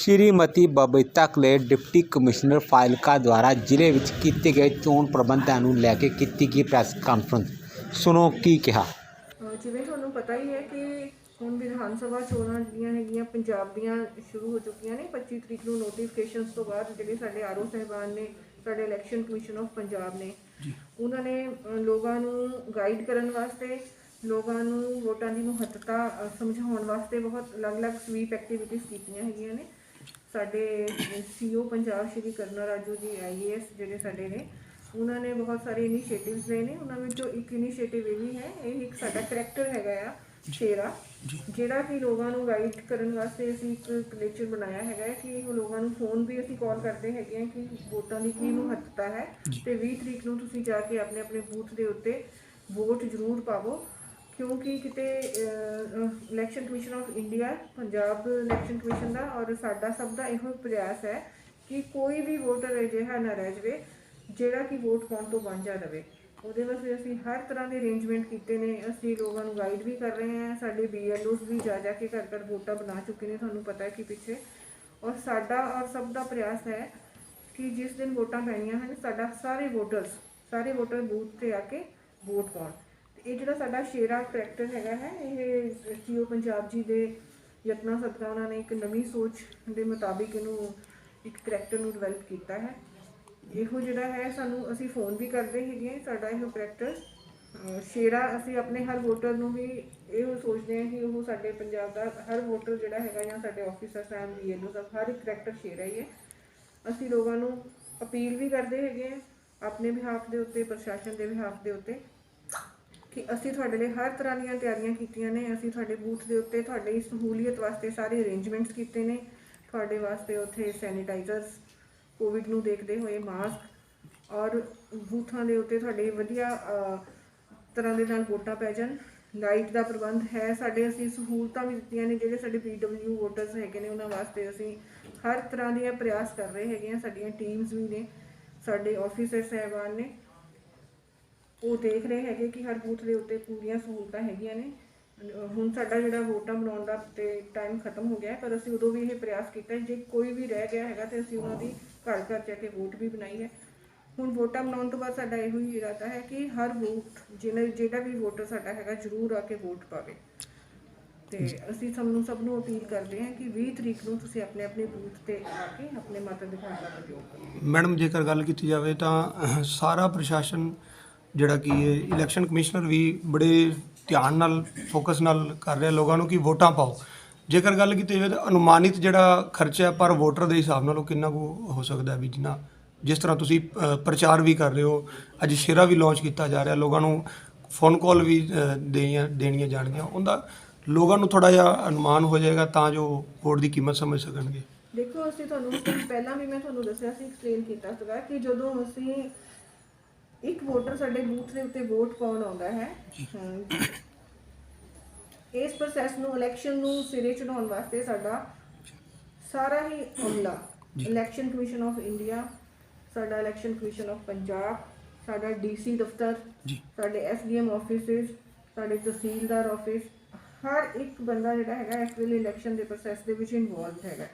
Shrimati Babita Kaler deputy commissioner Fazilka द्वारा जिले में किए गए चोण प्रबंधों को लैके की गई प्रैस कानफ्रेंस सुनो की कहा। जिवें तुहानूं पता ही है कि हुण विधान सभा चोणां जिहड़ियां हैगियां पंजाब दियां शुरू हो चुकियां ने। 25 तरीक नूं नोटिफिकेशनस तो बाद जिहड़े साडे आर ओ साहिबान ने साडे इलैक्शन कमीशन ऑफ पंजाब ने उन्होंने लोगों नूं गाइड करन वास्ते लोगों नूं वोटां दी महत्ता समझाउण वास्ते बहुत अलग-अलग स्वीप एक्टिविटीज़ कीतियां हैगियां ने। साडे CEO पंजाब श्री करना राजू जी IAS जिहड़े साडे ने उन्होंने बहुत सारे इनिशिएटिव्स ले ने। उन्हां विचों एक इनिशिएटिव ये भी है, ये एक साडा करैक्टर हैगा आ शेरा जिहड़ा कि लोगों को गाइड करन वास्ते असीं एक कलेचर बनाया हैगा कि लोगों को फोन भी असीं कॉल करते हैगे कि वोटां दी की महत्ता है ते 20 तरीक नूं तुसीं जाके अपने अपने बूथ दे उत्ते वोट जरूर पावो। क्योंकि किते election commission of India Punjab election commission का और साडा सब का इहो प्रयास है कि कोई भी वोटर अजिहा ना रह जाए जिहड़ा कि वोट पाउण तो वांझा रहे। ਉਹਦੇ ਵਾਸਤੇ ਅਸੀਂ हर तरह के अरेंजमेंट किए ने। ਅਸੀਂ लोगों को गाइड भी कर रहे हैं, साडे BLOs भी जा के घर घर वोटां बना चुके हैं, तुहानूं पता है कि पिछे। और साडा और सब का प्रयास है कि जिस दिन वोटां पैणियां हैं साडा सारे वोटर बूथ से आके वोट पाउण। ये जिहड़ा साडा शेरा करैक्टर हैगा है ये CEO पंजाब जी के यत्नां सदका उन्होंने एक नवीं सोच के मुताबिक इनू एक करैक्टर नूं डिवेलप किया है। ਇਹੋ ਜਿਹੜਾ है सानू असी फोन भी करते हैं साडा ਇਹੋ करैक्टर शेरा असी अपने हर वोटर ਨੂੰ भी ਇਹੋ सोचते हैं कि वो साडे पंजाब का हर वोटर ਜਿਹੜਾ ਹੈਗਾ ਜਾਂ ਸਾਡੇ ऑफिसर साहब BLO सब हर एक करैक्टर शेरा ही है। असी लोगों ਨੂੰ अपील भी करते हैं अपने बिहाफ के उत्ते प्रशासन के बिहाफ के उत्ते कि असी तुहाडे लिए हर तरह दी तैयारियां कीतियां ने। असी तुहाडे बूथ के उत्ते तुहाडी सहूलियत वास्ते सारे अरेंजमेंट्स कीते ने। तुहाडे वास्ते उत्थे सैनीटाइजर्स कोविड नूं देखते हुए मास्क और बूथां दे उत्ते तुहाडे वधिया तरह दे नाल वोटां पै जाण। लाइट का प्रबंध है साडे, असीं सहूलतां भी दित्तियां ने जिहड़े साडे PW वोटर्स हैगे ने उन्हां वास्ते असीं हर तरह दी प्रयास कर रहे हैगे आ। साडीआं टीम्स भी ने, साडे ऑफिसर साहिबान ने वो देख रहे हैगे कि हर बूथ के उत्ते पूरियां सहूलतां हैगियां ने। हुण साडा जिहड़ा वोटां बनाउण दा ते टाइम खत्म हो गया पर असीं उदों भी ये प्रयास किया जे कोई भी रह गया हैगा तो असीं उन्हां दी घर घर जाके वोट भी बनाई है। हुण वोटां बनाउण तो बाद साडा इहो ही इरादा है कि हर वोट जिहड़ा भी वोटर साडा हैगा जरूर आके वोट पावे। तो असीं सब नूं अपील करते हैं कि 20 तरीक नूं तुसीं अपने अपने बूथ ते आके अपने मताधिकार का प्रयोग करो। मैडम जेकर गल की जाए तो सारा प्रशासन जिहड़ा कि इलैक्शन कमिश्नर भी बड़े ध्यान नाल फोकस नाल कर रहा लोगों को कि वोटां पाओ। जेकर गल की जाए तो अनुमानित जिहड़ा खर्चा पर वोटर के हिसाब नाल कितना को हो सकता है भी जिन्ना जिस तरह तुसीं प्रचार भी कर रहे हो, अज शेरा भी लॉन्च किया जा रहा, लोगों को फोन कॉल भी देनियां जाणगियां, उनका लोगों को थोड़ा जिहा अनुमान हो जाएगा तां जो वोट की कीमत समझ सकणगे। देखो असीं तुहानूं पहला भी मैं तुहानूं दस्सिया सी, एक्सप्लेन किया सीगा कि जदों असीं एक वोटर साडे बूथ के उत्ते वोट पाउण आउंदा है इस प्रोसैस नूं इलैक्शन नूं सिरे चढ़ाउण वास्ते साडा सारा ही अमला इलैक्शन कमीशन ऑफ इंडिया, साडा इलैक्शन कमीशन ऑफ पंजाब, साडा DC दफ्तर, साडे SDM ऑफिसिस, साडे तहसीलदार ऑफिस, हर एक बंदा जिहड़ा हैगा इस वेले इलैक्शन के प्रोसैस दे विच इनवॉल्व हैगा।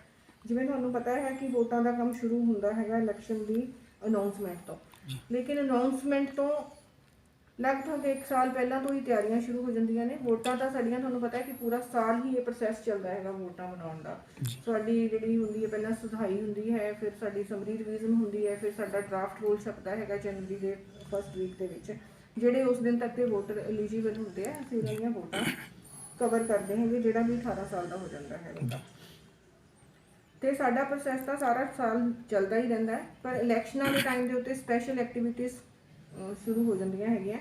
जिवें तुहानूं पता है कि वोटां दा काम शुरू हुंदा हैगा इलैक्शन दी अनाउंसमेंट तो, लेकिन अनाउंसमेंट तो लगभग 1 साल पहला तो ही तैयारियां शुरू हो जांदियां ने। वोटां तां साडीआं तुहानूं पता है कि पूरा साल ही ये प्रोसैस चलदा हैगा वोटां बनाउण दा। साडी जिहड़ी हुंदी है पहला सुधाई हुंदी है, फिर साडी समरी रिवीजन हुंदी है, फिर साडा ड्राफ्ट रोल छपदा हैगा जनवरी के फर्स्ट वीक दे विच। जिहड़े उस दिन तक के वोटर एलीजिबल हुंदे आ असीं उन्हां दीआं वोटां कवर करदे हैगे जिहड़ा भी 18 साल का हो जांदा है। तो साडा प्रोसैस तो सारा साल चलता ही रहिंदा है, पर इलैक्शनां के टाइम के उत्ते स्पैशल एक्टिविटीज़ शुरू हो जांदियां हैगियां।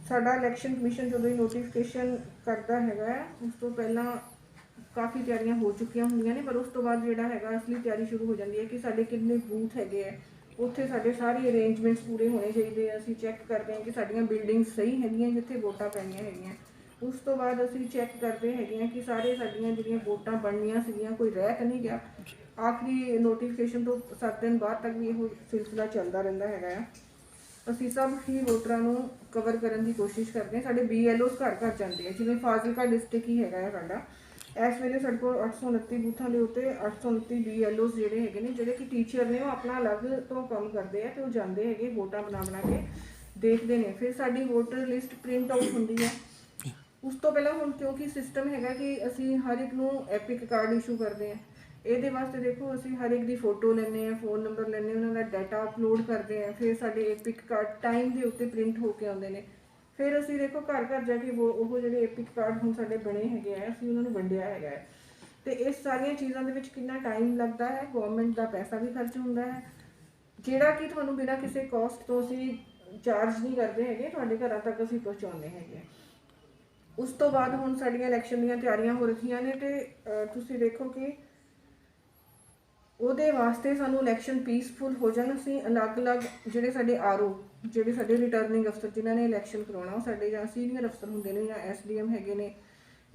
साडा इलैक्शन कमीशन जो ही नोटिफिकेशन करता है उस तो पहला काफ़ी तैयारियां हो चुकियां होंदियां ने, पर उस तो बाद जिहड़ा हैगा असली तैयारी शुरू हो जाती है कि साडे कितने बूथ हैगे है, उत्थे साडे सारे अरेंजमेंट्स पूरे होने चाहिए। असीं चैक करते हैं कि साडीआं बिल्डिंग्स सही हैगियां जिथे वोटां पैणियां हैगियां। उस तो बाद असीं चैक करते हैं कि सारे साडीआं जिहड़ियां वोटां बननियां सीगियां कोई रह तो नहीं गया। आखिरी नोटिफिकेशन तो 7 दिन बाद तक भी यह सिलसिला चलता रहिंदा हैगा। असीं सब ही वोटरां नूं कवर करने की कोशिश करते हैं। साडे BLOs घर घर जाते हैं, जिवें फाजिलका डिस्ट्रिक्ट ही हैगा साडा, ਇਸ ਵੇਲੇ ਸਾਡੇ ਕੋਲ 829 ਬੂਥਾਂ ਦੇ ਉੱਤੇ 829 BLOs ਜਿਹੜੇ ਹੈਗੇ ਨੇ, ਜਿਹੜੇ ਕਿ ਟੀਚਰ ਨੇ ਉਹ ਆਪਣਾ ਅਲੱਗ ਤੋਂ ਕੰਮ ਕਰਦੇ ਆ ਤੇ ਉਹ ਜਾਂਦੇ ਹੈਗੇ ਵੋਟਾਂ ਬਣਾ ਕੇ ਦੇਖਦੇ ਨੇ। ਫਿਰ ਸਾਡੀ ਵੋਟਰ ਲਿਸਟ ਪ੍ਰਿੰਟ ਆਊਟ ਹੁੰਦੀ ਹੈ। ਉਸ ਤੋਂ ਪਹਿਲਾਂ ਹੁਣ ਕਿਉਂਕਿ ਸਿਸਟਮ ਹੈਗਾ ਕਿ ਅਸੀਂ ਹਰ ਇੱਕ ਨੂੰ ਐਪਿਕ ਕਾਰਡ ਇਸ਼ੂ ਕਰਦੇ ਹਾਂ। ਇਹਦੇ ਵਾਸਤੇ ਦੇਖੋ ਅਸੀਂ ਹਰ ਇੱਕ ਦੀ ਫੋਟੋ ਲੈਂਦੇ ਹਾਂ, ਫੋਨ ਨੰਬਰ ਲੈਂਦੇ ਹਾਂ, ਉਹਨਾਂ ਦਾ ਡਾਟਾ ਅਪਲੋਡ ਕਰਦੇ ਹਾਂ। ਫਿਰ ਸਾਡੇ ਐਪਿਕ ਕਾਰਡ ਟਾਈਮ ਦੇ ਉੱਤੇ ਪ੍ਰਿੰਟ ਹੋ ਕੇ ਆਉਂਦੇ ਨੇ। ਫਿਰ ਅਸੀਂ ਦੇਖੋ ਘਰ ਘਰ ਜਾ ਕੇ ਉਹ ਜਿਹੜੇ ਐਪਿਕ ਕਾਰਡ ਹੁਣ ਸਾਡੇ ਬਣੇ ਹੈਗੇ ਆ, ਅਸੀਂ ਉਹਨਾਂ ਨੂੰ ਵੰਡਿਆ ਹੈਗਾ ਹੈ। ਤੇ ਇਸ ਸਾਰੀਆਂ ਚੀਜ਼ਾਂ ਦੇ ਵਿੱਚ ਕਿੰਨਾ ਟਾਈਮ ਲੱਗਦਾ ਹੈ, ਗਵਰਨਮੈਂਟ ਦਾ ਪੈਸਾ ਵੀ ਖਰਚ ਹੁੰਦਾ ਹੈ, ਜਿਹੜਾ ਕਿ ਤੁਹਾਨੂੰ ਬਿਨਾਂ ਕਿਸੇ ਕਾਸਟ ਤੋਂ ਅਸੀਂ ਚਾਰਜ ਨਹੀਂ ਕਰਦੇ ਹੈਗੇ, ਤੁਹਾਡੇ ਘਰਾਂ ਤੱਕ ਅਸੀਂ ਪਹੁੰਚਾਉਂਦੇ ਹੈਗੇ। ਉਸ ਤੋਂ ਬਾਅਦ ਹੁਣ ਸਾਡੀਆਂ ਇਲੈਕਸ਼ਨ ਦੀਆਂ ਤਿਆਰੀਆਂ ਹੋ ਰਹੀਆਂ ਨੇ ਤੇ ਤੁਸੀਂ ਦੇਖੋ ਕਿ ਉਹਦੇ ਵਾਸਤੇ ਸਾਨੂੰ ਇਲੈਕਸ਼ਨ ਪੀਸਫੁਲ ਹੋ ਜਾਣ, ਅਸੀਂ ਅਲੱਗ-ਅਲੱਗ ਜਿਹੜੇ ਸਾਡੇ RO, ਜਿਹੜੇ ਸਾਡੇ ਰਿਟਰਨਿੰਗ ਅਫਸਰ ਜਿਨ੍ਹਾਂ ਨੇ ਇਲੈਕਸ਼ਨ ਕਰਵਾਉਣਾ, ਉਹ ਸਾਡੇ ਜਾਂ ਸੀਨੀਅਰ ਅਫਸਰ ਹੁੰਦੇ ਨੇ ਜਾਂ SDM ਹੈਗੇ ਨੇ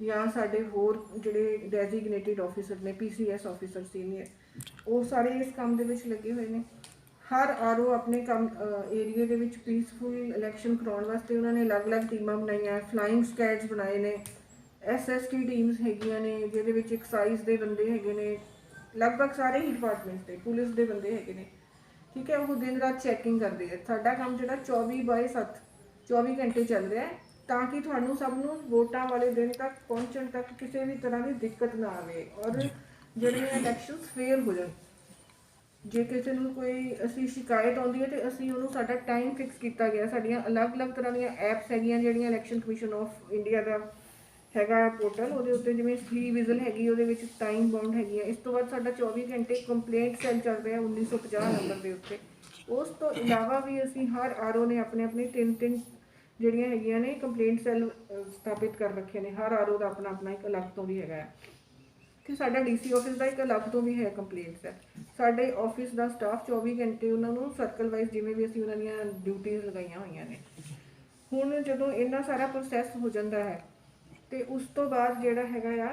ਜਾਂ ਸਾਡੇ ਹੋਰ ਜਿਹੜੇ ਡੈਜ਼ਿਗਨੇਟਿਡ ਆਫਿਸਰ ਨੇ, PCS ਆਫਿਸਰ ਸੀਨੀਅਰ, ਉਹ ਸਾਰੇ ਇਸ ਕੰਮ ਦੇ ਵਿੱਚ ਲੱਗੇ ਹੋਏ ਨੇ। ਹਰ RO ਆਪਣੇ ਕੰਮ ਏਰੀਏ ਦੇ ਵਿੱਚ ਪੀਸਫੁਲ ਇਲੈਕਸ਼ਨ ਕਰਾਉਣ ਵਾਸਤੇ ਉਹਨਾਂ ਨੇ ਅਲੱਗ-ਅਲੱਗ ਟੀਮਾਂ ਬਣਾਈਆਂ, ਫਲਾਈਂਗ ਸਕੁਐਡਸ ਬਣਾਏ ਨੇ, SST ਟੀਮਸ ਹੈਗੀਆਂ ਨੇ ਜਿਹਦੇ ਵਿੱਚ ਐਕਸਾਈਜ਼ ਦੇ ਬੰਦੇ ਹੈਗੇ ਨੇ, ਲਗਭਗ ਸਾਰੇ ਹੀ ਡਿਪਾਰਟਮੈਂਟਸ ਦੇ ਪੁਲਿਸ ਦੇ ਬੰਦੇ ਹੈਗੇ ਨੇ। ਠੀਕ ਹੈ, ਉਹ ਦਿਨ ਰਾਤ ਚੈਕਿੰਗ ਕਰਦੇ ਆ। ਸਾਡਾ ਕੰਮ ਜਿਹੜਾ 24/7 24 ਘੰਟੇ ਚੱਲ ਰਿਹਾ ਹੈ ਤਾਂ ਕਿ ਤੁਹਾਨੂੰ ਸਭ ਨੂੰ ਵੋਟਾਂ ਵਾਲੇ ਦਿਨ ਤੱਕ ਪਹੁੰਚਣ ਤੱਕ ਕਿਸੇ ਵੀ ਤਰ੍ਹਾਂ ਦੀ ਦਿੱਕਤ ਨਾ ਆਵੇ ਔਰ ਜਿਹੜੀਆਂ ਇਲੈਕਸ਼ਨਸ ਫੇਅਰ ਹੋ ਜਾਣ। ਜੇ ਕਿਸੇ ਨੂੰ ਕੋਈ ਅਸੀਂ ਸ਼ਿਕਾਇਤ ਆਉਂਦੀ ਹੈ ਤੇ ਅਸੀਂ ਉਹਨੂੰ, ਸਾਡਾ ਟਾਈਮ ਫਿਕਸ ਕੀਤਾ ਗਿਆ, ਸਾਡੀਆਂ ਅਲੱਗ-ਅਲੱਗ ਤਰ੍ਹਾਂ ਦੀਆਂ ਐਪਸ ਹੈਗੀਆਂ ਜਿਹੜੀਆਂ ਇਲੈਕਸ਼ਨ ਕਮਿਸ਼ਨ ਆਫ ਇੰਡੀਆ ਦਾ ਹੈਗਾ ਪੋਰਟਲ, ਉਹਦੇ ਉੱਤੇ ਜਿਵੇਂ 3 ਵਿਜ਼ਲ ਹੈਗੀ, ਉਹਦੇ ਵਿੱਚ ਟਾਈਮ ਬਾਉਂਡ ਹੈਗੀ ਹੈ। ਇਸ ਤੋਂ ਬਾਅਦ ਸਾਡਾ 24 ਘੰਟੇ ਕੰਪਲੇਂਟ ਸੈੱਲ ਚੱਲ ਰਿਹਾ 1950 ਨੰਬਰ ਦੇ ਉੱਤੇ। ਉਸ ਤੋਂ ਇਲਾਵਾ ਵੀ ਅਸੀਂ ਹਰ RO ਨੇ ਆਪਣੇ 3 ਜਿਹੜੀਆਂ ਹੈਗੀਆਂ ਨੇ ਕੰਪਲੇਂਟ ਸੈੱਲ ਸਥਾਪਿਤ ਕਰ ਰੱਖੇ ਨੇ। ਹਰ RO ਦਾ ਆਪਣਾ ਇੱਕ ਅਲੱਗ ਤੋਂ ਵੀ ਹੈਗਾ ਹੈ ਕਿ ਸਾਡਾ DC ਆਫਿਸ ਦਾ ਇੱਕ ਅਲੱਗ ਤੋਂ ਵੀ ਹੈ ਕੰਪਲੇਂਟ ਸੈੱਲ। ਸਾਡੇ ਆਫਿਸ ਦਾ ਸਟਾਫ 24 ਘੰਟੇ ਉਹਨਾਂ ਨੂੰ ਸਰਕਲ ਵਾਈਜ਼ ਜਿਵੇਂ ਵੀ ਅਸੀਂ ਉਹਨਾਂ ਦੀਆਂ ਡਿਊਟੀਆਂ ਲਗਾਈਆਂ ਹੋਈਆਂ ਨੇ। ਹੁਣ ਜਦੋਂ ਇੰਨਾ ਸਾਰਾ ਪ੍ਰੋਸੈਸ ਹੋ ਜਾਂਦਾ ਹੈ ਤੇ ਉਸ ਤੋਂ ਬਾਅਦ ਜਿਹੜਾ ਹੈਗਾ ਆ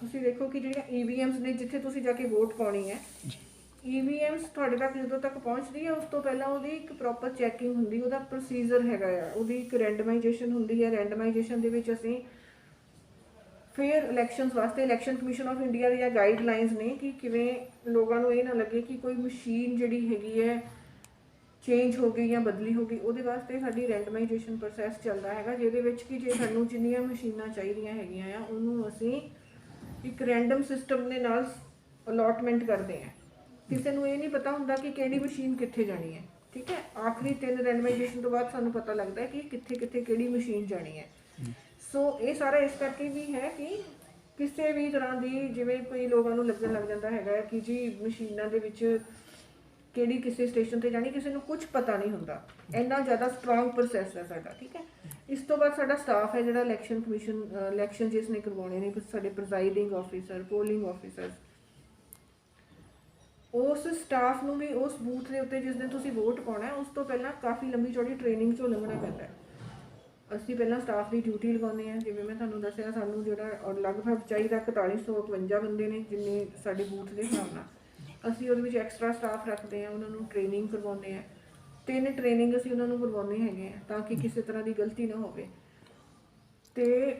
ਤੁਸੀਂ ਦੇਖੋ ਕਿ ਜਿਹੜੀਆਂ EVMs ਨੇ, ਜਿੱਥੇ ਤੁਸੀਂ ਜਾ ਕੇ ਵੋਟ ਪਾਉਣੀ ਹੈ, EVMs ਤੁਹਾਡੇ ਤੱਕ ਜਦੋਂ ਤੱਕ ਪਹੁੰਚਦੀ ਹੈ ਉਸ ਤੋਂ ਪਹਿਲਾਂ ਉਹਦੀ ਇੱਕ ਪ੍ਰੋਪਰ ਚੈਕਿੰਗ ਹੁੰਦੀ, ਉਹਦਾ ਪ੍ਰੋਸੀਜਰ ਹੈਗਾ ਆ, ਉਹਦੀ ਇੱਕ ਰੈਂਡਮਾਈਜੇਸ਼ਨ ਹੁੰਦੀ ਹੈ। ਰੈਂਡਮਾਈਜੇਸ਼ਨ ਦੇ ਵਿੱਚ ਅਸੀਂ ਫਿਰ ਇਲੈਕਸ਼ਨਸ ਵਾਸਤੇ ਇਲੈਕਸ਼ਨ ਕਮਿਸ਼ਨ ਆਫ ਇੰਡੀਆ ਦੀਆਂ ਗਾਈਡਲਾਈਨਸ ਨੇ ਕਿ ਕਿਵੇਂ ਲੋਕਾਂ ਨੂੰ ਇਹ ਨਾ ਲੱਗੇ ਕਿ ਕੋਈ ਮਸ਼ੀਨ ਜਿਹੜੀ ਹੈਗੀ ਹੈ ਚੇਂਜ ਹੋ ਗਈ ਜਾਂ ਬਦਲੀ ਹੋ ਗਈ। ਉਹਦੇ ਵਾਸਤੇ ਸਾਡੀ ਰੈਂਡਮਾਈਜੇਸ਼ਨ ਪ੍ਰੋਸੈਸ ਚੱਲਦਾ ਹੈਗਾ, ਜਿਹਦੇ ਵਿੱਚ ਕਿ ਜੇ ਸਾਨੂੰ ਜਿੰਨੀਆਂ ਮਸ਼ੀਨਾਂ ਚਾਹੀਦੀਆਂ ਹੈਗੀਆਂ ਆ ਉਹਨੂੰ ਅਸੀਂ ਇੱਕ ਰੈਂਡਮ ਸਿਸਟਮ ਦੇ ਨਾਲ ਅਲੋਟਮੈਂਟ ਕਰਦੇ ਹਾਂ। ਕਿਸੇ ਨੂੰ ਇਹ ਨਹੀਂ ਪਤਾ ਹੁੰਦਾ ਕਿ ਕਿਹੜੀ ਮਸ਼ੀਨ ਕਿੱਥੇ ਜਾਣੀ ਹੈ। ਠੀਕ ਹੈ, ਆਖਰੀ 3 ਰੈਂਡਮਾਈਜੇਸ਼ਨ ਤੋਂ ਬਾਅਦ ਸਾਨੂੰ ਪਤਾ ਲੱਗਦਾ ਹੈ ਕਿ ਕਿੱਥੇ ਕਿਹੜੀ ਮਸ਼ੀਨ ਜਾਣੀ ਹੈ। ਸੋ ਇਹ ਸਾਰਾ ਇਸ ਕਰਕੇ ਵੀ ਹੈ ਕਿ ਕਿਸੇ ਵੀ ਤਰ੍ਹਾਂ ਦੀ, ਜਿਵੇਂ ਕੋਈ ਲੋਕਾਂ ਨੂੰ ਲੱਗਣ ਲੱਗ ਜਾਂਦਾ ਹੈਗਾ ਕਿ ਜੀ ਮਸ਼ੀਨਾਂ ਦੇ ਵਿੱਚ ਕਿਹੜੀ ਕਿਸੇ ਸਟੇਸ਼ਨ ਤੇ ਜਾਣੀ, ਕਿਸੇ ਨੂੰ ਕੁਝ ਪਤਾ ਨਹੀਂ ਹੁੰਦਾ। ਇੰਨਾ ਜ਼ਿਆਦਾ ਸਟਰੋਂਗ ਪ੍ਰੋਸੈਸ ਹੈ ਸਾਡਾ। ਠੀਕ ਹੈ, ਇਸ ਤੋਂ ਬਾਅਦ ਸਾਡਾ ਸਟਾਫ ਹੈ ਜਿਹੜਾ ਇਲੈਕਸ਼ਨ ਕਮਿਸ਼ਨ ਇਲੈਕਸ਼ਨ ਜਿਸ ਨੇ ਕਰਵਾਉਣੇ ਨੇ, ਸਾਡੇ ਪ੍ਰੈਜ਼ਾਈਡਿੰਗ ਆਫਿਸਰ, ਪੋਲਿੰਗ ਆਫਿਸਰ, ਉਸ ਸਟਾਫ ਨੂੰ ਵੀ ਉਸ ਬੂਥ ਦੇ ਉੱਤੇ ਜਿਸ ਦਿਨ ਤੁਸੀਂ ਵੋਟ ਪਾਉਣਾ ਉਸ ਤੋਂ ਪਹਿਲਾਂ ਕਾਫੀ ਲੰਬੀ ਚੌੜੀ ਟ੍ਰੇਨਿੰਗ 'ਚੋਂ ਲੰਘਣਾ ਪੈਂਦਾ ਹੈ। ਅਸੀਂ ਪਹਿਲਾਂ ਸਟਾਫ ਦੀ ਡਿਊਟੀ ਲਗਾਉਂਦੇ ਹਾਂ, ਜਿਵੇਂ ਮੈਂ ਤੁਹਾਨੂੰ ਦੱਸਿਆ ਸਾਨੂੰ ਜਿਹੜਾ ਲਗਭਗ ਚਾਹੀਦਾ 4152 ਬੰਦੇ ਨੇ ਜਿੰਨੇ ਸਾਡੇ ਬੂਥ ਦੇ ਹਿਸਾਬ ਨਾਲ, ਅਸੀਂ ਉਹਦੇ ਵਿੱਚ ਐਕਸਟਰਾ ਸਟਾਫ ਰੱਖਦੇ ਹਾਂ, ਉਹਨਾਂ ਨੂੰ ਟ੍ਰੇਨਿੰਗ ਕਰਵਾਉਂਦੇ ਹਾਂ। 3 ਟ੍ਰੇਨਿੰਗ ਅਸੀਂ ਉਹਨਾਂ ਨੂੰ ਕਰਵਾਉਂਦੇ ਹੈਗੇ ਆ ਤਾਂ ਕਿ ਕਿਸੇ ਤਰ੍ਹਾਂ ਦੀ ਗਲਤੀ ਨਾ ਹੋਵੇ। ਤੇ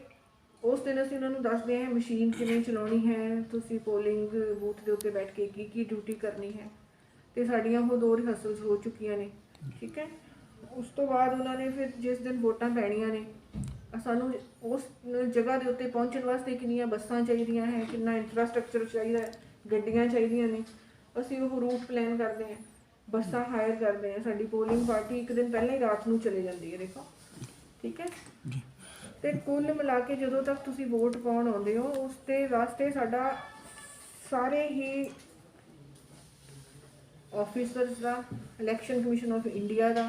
ਉਸ ਦਿਨ ਅਸੀਂ ਉਹਨਾਂ ਨੂੰ ਦੱਸਦੇ ਹਾਂ ਮਸ਼ੀਨ ਕਿਵੇਂ ਚਲਾਉਣੀ ਹੈ, ਤੁਸੀਂ ਪੋਲਿੰਗ ਬੂਥ ਦੇ ਉੱਤੇ ਬੈਠ ਕੇ ਕੀ ਡਿਊਟੀ ਕਰਨੀ ਹੈ। ਤੇ ਸਾਡੀਆਂ ਉਹ 2 ਰਿਹਰਸਲਸ ਹੋ ਚੁੱਕੀਆਂ ਨੇ। ਠੀਕ ਹੈ, ਉਸ ਤੋਂ ਬਾਅਦ ਉਹਨਾਂ ਨੇ ਫਿਰ ਜਿਸ ਦਿਨ ਵੋਟਾਂ ਪੈਣੀਆਂ ਨੇ, ਸਾਨੂੰ ਉਸ ਜਗ੍ਹਾ ਦੇ ਉੱਤੇ ਪਹੁੰਚਣ ਵਾਸਤੇ ਕਿੰਨੀਆਂ ਬੱਸਾਂ ਚਾਹੀਦੀਆਂ ਹੈ, ਕਿੰਨਾ ਇਨਫਰਾਸਟ੍ਰਕਚਰ ਚਾਹੀਦਾ ਹੈ, ਗੱਡੀਆਂ ਚਾਹੀਦੀਆਂ ਨੇ, ਅਸੀਂ ਉਹ ਰੂਟ ਪਲਾਨ ਕਰਦੇ ਹਾਂ, ਬੱਸਾਂ ਹਾਇਰ ਕਰਦੇ ਹਾਂ। ਸਾਡੀ ਪੋਲਿੰਗ ਪਾਰਟੀ ਇੱਕ ਦਿਨ ਪਹਿਲਾਂ ਹੀ ਰਾਤ ਨੂੰ ਚਲੇ ਜਾਂਦੀ ਹੈ। ਦੇਖੋ, ਠੀਕ ਹੈ। ਤੇ ਕੁੱਲ ਮਿਲਾ ਕੇ ਜਦੋਂ ਤੱਕ ਤੁਸੀਂ ਵੋਟ ਪਾਉਣ ਆਉਂਦੇ ਹੋ ਉਸ ਦੇ ਵਾਸਤੇ ਸਾਡਾ ਸਾਰੇ ਹੀ ਆਫਿਸਰਸ ਦਾ, ਇਲੈਕਸ਼ਨ ਕਮਿਸ਼ਨ ਆਫ ਇੰਡੀਆ ਦਾ,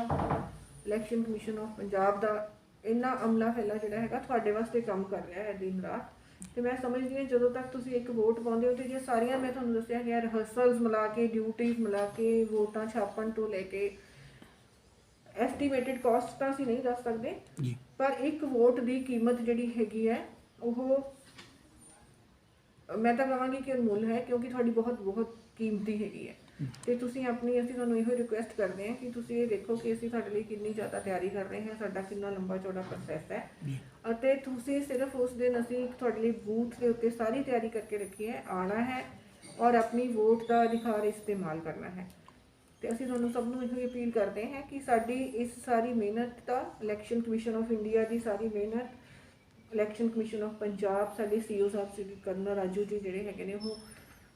ਇਲੈਕਸ਼ਨ ਕਮਿਸ਼ਨ ਆਫ ਪੰਜਾਬ ਦਾ, ਇੰਨਾ ਅਮਲਾ ਫੈਲਾ ਜਿਹੜਾ ਹੈਗਾ ਤੁਹਾਡੇ ਵਾਸਤੇ ਕੰਮ ਕਰ ਰਿਹਾ ਹੈ ਦਿਨ ਰਾਤ। ਤੇ ਮੈਂ ਸਮਝਦੀ ਹਾਂ ਜਦੋਂ ਤੱਕ ਤੁਸੀਂ ਇੱਕ ਵੋਟ ਪਾਉਂਦੇ ਹੋ ਤੇ ਜੇ ਸਾਰੀਆਂ ਮੈਂ ਤੁਹਾਨੂੰ ਦੱਸਿਆ ਗਿਆ ਰਿਹਰਸਲਸ ਮਿਲਾ ਕੇ, ਡਿਊਟੀਜ਼ ਮਿਲਾ ਕੇ, ਵੋਟਾਂ ਛਾਪਣ ਤੋਂ ਲੈ ਕੇ ਐਸਟੀਮੇਟਡ ਕਾਸਟ ਤਾਂ ਅਸੀਂ ਨਹੀਂ ਦੱਸ ਸਕਦੇ ਜੀ, ਪਰ ਇੱਕ ਵੋਟ ਦੀ ਕੀਮਤ ਜਿਹੜੀ ਹੈਗੀ ਹੈ ਉਹ ਮੈਂ ਤਾਂ ਕਹਾਂਗੀ ਕਿ ਅਨਮੁੱਲ ਹੈ, ਕਿਉਂਕਿ ਤੁਹਾਡੀ ਬਹੁਤ ਕੀਮਤੀ ਹੈਗੀ ਹੈ। ਤੇ ਤੁਸੀਂ ਆਪਣੀ, ਅਸੀਂ ਤੁਹਾਨੂੰ ਇਹੋ ਰਿਕੁਐਸਟ ਕਰਦੇ ਹਾਂ ਕਿ ਤੁਸੀਂ ਇਹ ਦੇਖੋ ਕਿ ਅਸੀਂ ਤੁਹਾਡੇ ਲਈ ਕਿੰਨੀ ਜ਼ਿਆਦਾ ਤਿਆਰੀ ਕਰ ਰਹੇ ਹਾਂ, ਸਾਡਾ ਕਿੰਨਾ ਲੰਬਾ ਚੌੜਾ ਪ੍ਰੋਸੈਸ ਹੈ ਅਤੇ ਤੁਸੀਂ ਸਿਰਫ ਉਸ ਦਿਨ, ਅਸੀਂ ਤੁਹਾਡੇ ਲਈ ਬੂਥ ਦੇ ਉੱਤੇ ਸਾਰੀ ਤਿਆਰੀ ਕਰਕੇ ਰੱਖੀ ਹੈ, ਆਉਣਾ ਹੈ ਔਰ ਆਪਣੀ ਵੋਟ ਦਾ ਅਧਿਕਾਰ ਇਸਤੇਮਾਲ ਕਰਨਾ ਹੈ। ਤੇ ਅਸੀਂ ਤੁਹਾਨੂੰ ਸਭ ਨੂੰ ਇਹੋ ਅਪੀਲ ਕਰਦੇ ਹਾਂ ਕਿ ਸਾਡੀ ਇਸ ਸਾਰੀ ਮਿਹਨਤ ਦਾ, ਇਲੈਕਸ਼ਨ ਕਮਿਸ਼ਨ ਆਫ ਇੰਡੀਆ ਦੀ ਸਾਰੀ ਮਿਹਨਤ, ਇਲੈਕਸ਼ਨ ਕਮਿਸ਼ਨ ਆਫ ਪੰਜਾਬ, ਸਾਡੇ ਸੀਓ ਸਾਹਿਬ ਸ੍ਰੀ ਕਰਨਾ ਰਾਜੂ ਜੀ ਜਿਹੜੇ ਹੈਗੇ ਨੇ, ਉਹ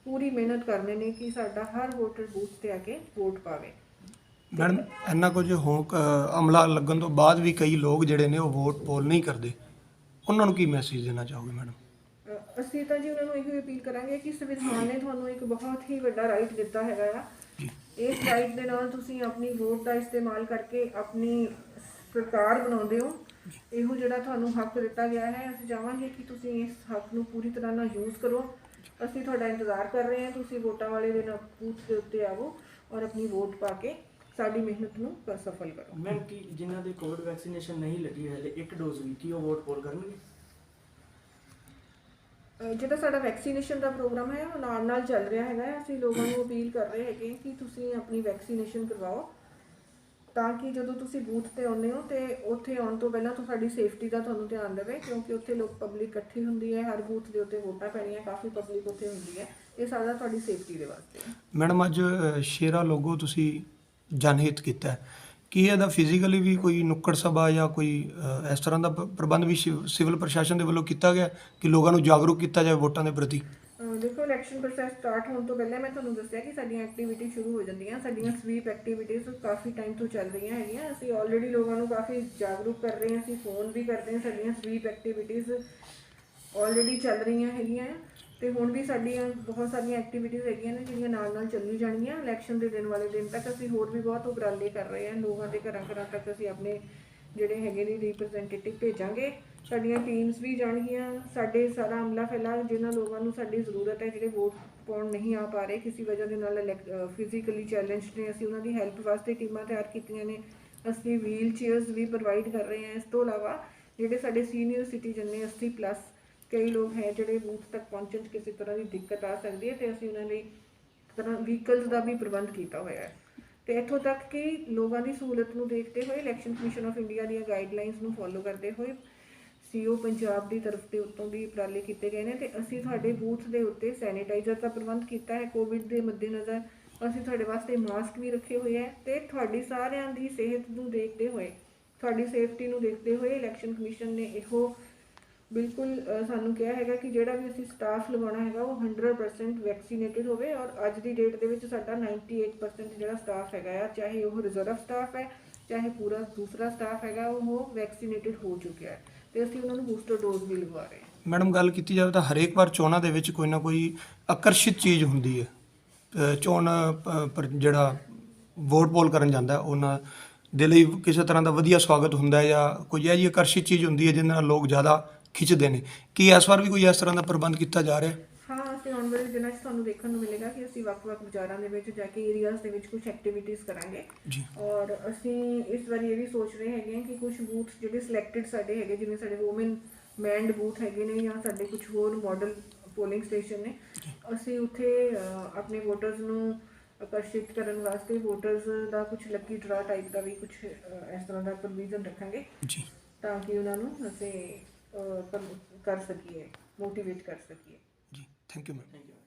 ਪੂਰੀ ਮਿਹਨਤ ਕਰਨੇ ਨੇ ਕਿ ਸਾਡਾ ਹਰ ਵੋਟਰ ਬੂਥ ਤੇ ਆ ਕੇ ਵੋਟ ਪਾਵੇ। ਮੈਡਮ ਇੰਨਾ ਕੁਝ ਅਮਲਾ ਲੱਗਣ ਤੋਂ ਬਾਅਦ ਵੀ ਕਈ ਲੋਕ ਜਿਹੜੇ ਨੇ ਉਹ ਵੋਟ ਪੋਲ ਨਹੀਂ ਕਰਦੇ, ਉਹਨਾਂ ਨੂੰ ਕੀ ਮੈਸੇਜ ਦੇਣਾ ਚਾਹੋਗੇ ਮੈਡਮ? ਅਸੀਂ ਤਾਂ ਜੀ ਉਹਨਾਂ ਨੂੰ ਇਹੋ ਅਪੀਲ ਕਰਾਂਗੇ ਕਿ ਸੰਵਿਧਾਨ ਨੇ ਤੁਹਾਨੂੰ ਇੱਕ ਬਹੁਤ ਹੀ ਵੱਡਾ ਰਾਈਟ ਦਿੱਤਾ ਹੈਗਾ ਆ। ਇਸ ਰਾਈਟ ਦੇ ਨਾਲ ਤੁਸੀਂ ਆਪਣੀ ਵੋਟ ਦਾ ਇਸਤੇਮਾਲ ਕਰਕੇ ਆਪਣੀ ਸਰਕਾਰ ਬਣਾਉਂਦੇ ਹੋ। ਇਹੋ ਜਿਹੜਾ ਤੁਹਾਨੂੰ ਹੱਕ ਦਿੱਤਾ ਗਿਆ ਹੈ, ਅਸੀਂ ਚਾਹਾਂਗੇ ਕਿ ਤੁਸੀਂ ਇਸ ਹੱਕ ਨੂੰ ਪੂਰੀ ਤਰ੍ਹਾਂ ਨਾਲ ਯੂਜ਼ ਕਰੋ। ਅਸੀਂ ਤੁਹਾਡਾ ਇੰਤਜ਼ਾਰ ਕਰ ਰਹੇ ਹਾਂ, ਤੁਸੀਂ ਵੋਟਾਂ ਵਾਲੇ ਦਿਨ ਬੂਥ ਦੇ ਉੱਤੇ ਆਵੋ ਔਰ ਆਪਣੀ ਵੋਟ ਪਾ ਕੇ ਸਾਡੀ ਮਿਹਨਤ ਨੂੰ ਸਫਲ ਕਰੋ। ਮੈਮ, ਕਿ ਜਿਨ੍ਹਾਂ ਦੀ ਕੋਵਿਡ ਵੈਕਸੀਨੇਸ਼ਨ ਨਹੀਂ ਲੱਗੀ ਹਲੇ ਇੱਕ ਡੋਜ਼ ਵੀ, ਕੀ ਉਹ ਵੋਟ ਪੋਲ ਕਰਨਗੇ? ਜਿਹੜਾ ਸਾਡਾ ਵੈਕਸੀਨੇਸ਼ਨ ਦਾ ਪ੍ਰੋਗਰਾਮ ਹੈ ਉਹ ਨਾਲ ਨਾਲ ਚੱਲ ਰਿਹਾ ਹੈਗਾ। ਅਸੀਂ ਲੋਕਾਂ ਨੂੰ ਅਪੀਲ ਕਰ ਰਹੇ ਹੈਗੇ ਕਿ ਤੁਸੀਂ ਆਪਣੀ ਵੈਕਸੀਨੇਸ਼ਨ ਕਰਵਾਓ ਤਾਂ ਕਿ ਜਦੋਂ ਤੁਸੀਂ ਬੂਥ ਤੇ ਆਉਂਦੇ ਹੋ ਤੇ ਉੱਥੇ ਆਉਣ ਤੋਂ ਪਹਿਲਾਂ ਤੁਹਾਡੀ ਸੇਫਟੀ ਦਾ ਤੁਹਾਨੂੰ ਧਿਆਨ ਦੇਵੇ, ਕਿਉਂਕਿ ਉੱਥੇ ਲੋਕ ਪਬਲਿਕ ਇਕੱਠੀ ਹੁੰਦੀ ਹੈ, ਹਰ ਬੂਥ ਦੇ ਉੱਤੇ ਵੋਟਾਂ ਪੈਣੀਆਂ, ਕਾਫੀ ਪਬਲਿਕ ਉੱਥੇ ਹੁੰਦੀ ਹੈ। ਇਹ ਸਾਰਾ ਤੁਹਾਡੀ ਸੇਫਟੀ ਦੇ ਵਾਸਤੇ ਹੈ। ਮੈਡਮ ਅੱਜ ਸ਼ੇਰਾ ਲੋਗੋ ਤੁਸੀਂ ਜਨਹਿਤ ਕੀਤਾ ਹੈ, ਕੀ ਇਹਦਾ ਫਿਜ਼ੀਕਲੀ ਵੀ ਕੋਈ ਨੁੱਕੜ ਸਭਾ ਜਾਂ ਕੋਈ ਇਸ ਤਰ੍ਹਾਂ ਦਾ ਪ੍ਰਬੰਧ ਵੀ ਸਿਵਲ ਪ੍ਰਸ਼ਾਸਨ ਦੇ ਵੱਲੋਂ ਕੀਤਾ ਗਿਆ ਕਿ ਲੋਕਾਂ ਨੂੰ ਜਾਗਰੂਕ ਕੀਤਾ ਜਾਵੇ ਵੋਟਾਂ ਦੇ ਪ੍ਰਤੀ? ਦੇਖੋ, ਇਲੈਕਸ਼ਨ ਪ੍ਰੋਸੈਸ ਸਟਾਰਟ ਹੋਣ ਤੋਂ ਪਹਿਲਾਂ ਮੈਂ ਤੁਹਾਨੂੰ ਦੱਸਿਆ ਕਿ ਸਾਡੀਆਂ ਐਕਟੀਵਿਟੀ ਸ਼ੁਰੂ ਹੋ ਜਾਂਦੀਆਂ। ਸਾਡੀਆਂ ਸਵੀਪ ਐਕਟੀਵਿਟੀਜ਼ ਕਾਫੀ ਟਾਈਮ ਤੋਂ ਚੱਲ ਰਹੀਆਂ ਹੈਗੀਆਂ। ਅਸੀਂ ਆਲਰੇਡੀ ਲੋਕਾਂ ਨੂੰ ਕਾਫੀ ਜਾਗਰੂਕ ਕਰ ਰਹੇ ਹਾਂ, ਅਸੀਂ ਫੋਨ ਵੀ ਕਰਦੇ ਹਾਂ। ਸਾਡੀਆਂ ਸਵੀਪ ਐਕਟੀਵਿਟੀਜ਼ ਆਲਰੇਡੀ ਚੱਲ ਰਹੀਆਂ ਹੈਗੀਆਂ ਤੇ ਹੁਣ ਵੀ ਸਾਡੀਆਂ ਬਹੁਤ ਸਾਰੀਆਂ ਐਕਟੀਵਿਟੀਜ਼ ਹੈਗੀਆਂ ਨੇ ਜਿਹੜੀਆਂ ਨਾਲ ਨਾਲ ਚੱਲੀ ਜਾਣਗੀਆਂ। ਇਲੈਕਸ਼ਨ ਦੇ ਦਿਨ ਵਾਲੇ ਦਿਨ ਤੱਕ ਅਸੀਂ ਹੋਰ ਵੀ ਬਹੁਤ ਉਪਰਾਲੇ ਕਰ ਰਹੇ ਹਾਂ। ਲੋਕਾਂ ਦੇ ਘਰਾਂ ਘਰਾਂ ਤੱਕ ਅਸੀਂ ਆਪਣੇ ਜਿਹੜੇ ਹੈਗੇ ਨੇ ਰਿਪਰੈਜ਼ੈਂਟੇਟਿਵ ਭੇਜਾਂਗੇ। ਸਾਡੀਆਂ ਟੀਮਸ ਵੀ ਜਾਣਗੀਆਂ। ਸਾਡੇ ਸਾਰਾ ਅਮਲਾ ਫੈਲਾ, ਜਿਹਨਾਂ ਲੋਕਾਂ ਨੂੰ ਸਾਡੀ ਜ਼ਰੂਰਤ ਹੈ, ਜਿਹੜੇ ਵੋਟ ਪਾਉਣ ਨਹੀਂ ਆ ਪਾ ਰਹੇ ਕਿਸੇ ਵਜ੍ਹਾ ਦੇ ਨਾਲ, ਫਿਜ਼ੀਕਲੀ ਚੈਲੰਜਡ ਨੇ, ਅਸੀਂ ਉਹਨਾਂ ਦੀ ਹੈਲਪ ਵਾਸਤੇ ਟੀਮਾਂ ਤਿਆਰ ਕੀਤੀਆਂ ਨੇ। ਅਸੀਂ ਵੀਲ ਚੇਅਰਸ ਵੀ ਪ੍ਰੋਵਾਈਡ ਕਰ ਰਹੇ ਹਾਂ। ਇਸ ਤੋਂ ਇਲਾਵਾ ਜਿਹੜੇ ਸਾਡੇ ਸੀਨੀਅਰ ਸਿਟੀਜ਼ਨ ਨੇ 80+, ਕਈ ਲੋਕ ਹੈ ਜਿਹੜੇ ਬੂਥ ਤੱਕ ਪਹੁੰਚਣ 'ਚ ਕਿਸੇ ਤਰ੍ਹਾਂ ਦੀ ਦਿੱਕਤ ਆ ਸਕਦੀ ਹੈ ਤੇ ਅਸੀਂ ਉਹਨਾਂ ਲਈ ਤਰ੍ਹਾਂ ਵਹੀਕਲਸ ਦਾ ਵੀ ਪ੍ਰਬੰਧ ਕੀਤਾ ਹੋਇਆ ਹੈ। ਤੇ ਇੱਥੋਂ ਤੱਕ ਕਿ ਲੋਕਾਂ ਦੀ ਸਹੂਲਤ ਨੂੰ ਦੇਖਦੇ ਹੋਏ, ਇਲੈਕਸ਼ਨ ਕਮਿਸ਼ਨ ਆਫ ਇੰਡੀਆ ਦੀਆਂ ਗਾਈਡਲਾਈਨਸ ਨੂੰ ਫੋਲੋ ਕਰਦੇ ਹੋਏ ਸੀਓ ਪੰਜਾਬ ਦੀ ਤਰਫ ਤੇ ਉੱਤੋਂ ਵੀ ਉਪਰਾਲੇ ਕੀਤੇ ਗਏ ਨੇ ਤੇ ਅਸੀਂ ਤੁਹਾਡੇ ਬੂਥ ਦੇ ਉੱਤੇ ਸੈਨੀਟਾਈਜ਼ਰ ਦਾ ਪ੍ਰਬੰਧ ਕੀਤਾ ਹੈ। ਕੋਵਿਡ ਦੇ ਮੱਦੇਨਜ਼ਰ ਅਸੀਂ ਤੁਹਾਡੇ ਵਾਸਤੇ ਮਾਸਕ ਵੀ ਰੱਖੇ ਹੋਏ ਹੈ ਤੇ ਤੁਹਾਡੀ ਸਾਰਿਆਂ ਦੀ ਸਿਹਤ ਨੂੰ ਦੇਖਦੇ ਹੋਏ, ਤੁਹਾਡੀ ਸੇਫਟੀ ਨੂੰ ਦੇਖਦੇ ਹੋਏ ਇਲੈਕਸ਼ਨ ਕਮਿਸ਼ਨ ਨੇ ਇਹੋ ਬਿਲਕੁਲ ਸਾਨੂੰ ਕਿਹਾ ਹੈਗਾ ਕਿ ਜਿਹੜਾ ਵੀ ਅਸੀਂ ਸਟਾਫ ਲਗਾਉਣਾ ਹੈਗਾ ਉਹ 100% ਵੈਕਸੀਨੇਟਿਡ ਹੋਵੇ। ਔਰ ਅੱਜ ਦੀ ਡੇਟ ਦੇ ਵਿੱਚ ਸਾਡਾ 98% ਜਿਹੜਾ ਸਟਾਫ ਹੈਗਾ ਆ, ਚਾਹੇ ਉਹ ਰਿਜ਼ਰਵ ਸਟਾਫ ਹੈ, ਚਾਹੇ ਪੂਰਾ ਦੂਸਰਾ ਸਟਾਫ ਹੈਗਾ, ਉਹ ਵੈਕਸੀਨੇਟਿਡ ਹੋ ਚੁੱਕਿਆ ਹੈ ਤੇ ਅਸੀਂ ਉਹਨਾਂ ਨੂੰ ਬੂਸਟਰ ਡੋਜ਼ ਵੀ ਲਗਵਾ ਰਹੇ ਹਾਂ। ਮੈਡਮ ਗੱਲ ਕੀਤੀ ਜਾਵੇ ਤਾਂ ਹਰੇਕ ਵਾਰ ਚੋਣਾਂ ਦੇ ਵਿੱਚ ਕੋਈ ਨਾ ਕੋਈ ਆਕਰਸ਼ਿਤ ਚੀਜ਼ ਹੁੰਦੀ ਹੈ। ਚੋਣ ਜਿਹੜਾ ਵੋਟ ਪੋਲ ਕਰਨ ਜਾਂਦਾ ਉਹਨਾਂ ਦੇ ਲਈ ਕਿਸੇ ਤਰ੍ਹਾਂ ਦਾ ਵਧੀਆ ਸਵਾਗਤ ਹੁੰਦਾ ਹੈ ਜਾਂ ਕੋਈ ਇਹੋ ਜਿਹੀ ਆਕਰਸ਼ਿਤ ਚੀਜ਼ ਹੁੰਦੀ ਹੈ ਜਿਹਦੇ ਨਾਲ ਲੋਕ ਜ਼ਿਆਦਾ ਖਿੱਚਦੇ ਨੇ। ਕੀ ਇਸ ਵਾਰ ਵੀ ਕੋਈ ਇਸ ਤਰ੍ਹਾਂ ਦਾ ਪ੍ਰਬੰਧ ਕੀਤਾ ਜਾ ਰਿਹਾ? ਹਾਂ, ਅਸੀਂ ਆਉਣ ਵਾਲੇ ਦਿਨਾਂ 'ਚ ਤੁਹਾਨੂੰ ਦੇਖਣ ਨੂੰ ਮਿਲੇਗਾ ਕਿ ਅਸੀਂ ਵੱਖ-ਵੱਖ ਬਾਜ਼ਾਰਾਂ ਦੇ ਵਿੱਚ ਜਾ ਕੇ ਏਰੀਆਜ਼ ਦੇ ਵਿੱਚ ਕੁਝ ਐਕਟੀਵਿਟੀਜ਼ ਕਰਾਂਗੇ ਜੀ। ਔਰ ਅਸੀਂ ਇਸ ਵਾਰੀ ਇਹ ਵੀ ਸੋਚ ਰਹੇ ਹੈਗੇ ਹਾਂ ਕਿ ਕੁਝ ਬੂਥ ਜਿਹੜੇ ਸਿਲੈਕਟਡ ਸਾਡੇ ਹੈਗੇ, ਜਿਵੇਂ ਸਾਡੇ ਵੂਮਨ ਮੈਨਡ ਬੂਥ ਹੈਗੇ ਨੇ ਜਾਂ ਸਾਡੇ ਕੁਝ ਹੋਰ ਮਾਡਲ ਪੋਲਿੰਗ ਸਟੇਸ਼ਨ ਨੇ, ਅਸੀਂ ਉੱਥੇ ਆਪਣੇ ਵੋਟਰਸ ਨੂੰ ਆਕਰਸ਼ਿਤ ਕਰਨ ਵਾਸਤੇ ਵੋਟਰਸ ਦਾ ਕੁਝ ਲੱਕੀ ਡਰਾ ਟਾਈਪ ਦਾ ਵੀ ਕੁਝ ਇਸ ਤਰ੍ਹਾਂ ਦਾ ਪ੍ਰੋਵੀਜ਼ਨ ਰੱਖਾਂਗੇ ਜੀ, ਤਾਂ ਕਿ ਉਹਨਾਂ ਨੂੰ ਅਸੀਂ ਕਰ ਸਕੀਏ, ਮੋਟੀਵੇਟ ਕਰ ਸਕੀਏ। ਜੀ, ਥੈਂਕ ਯੂ ਮੈਮ।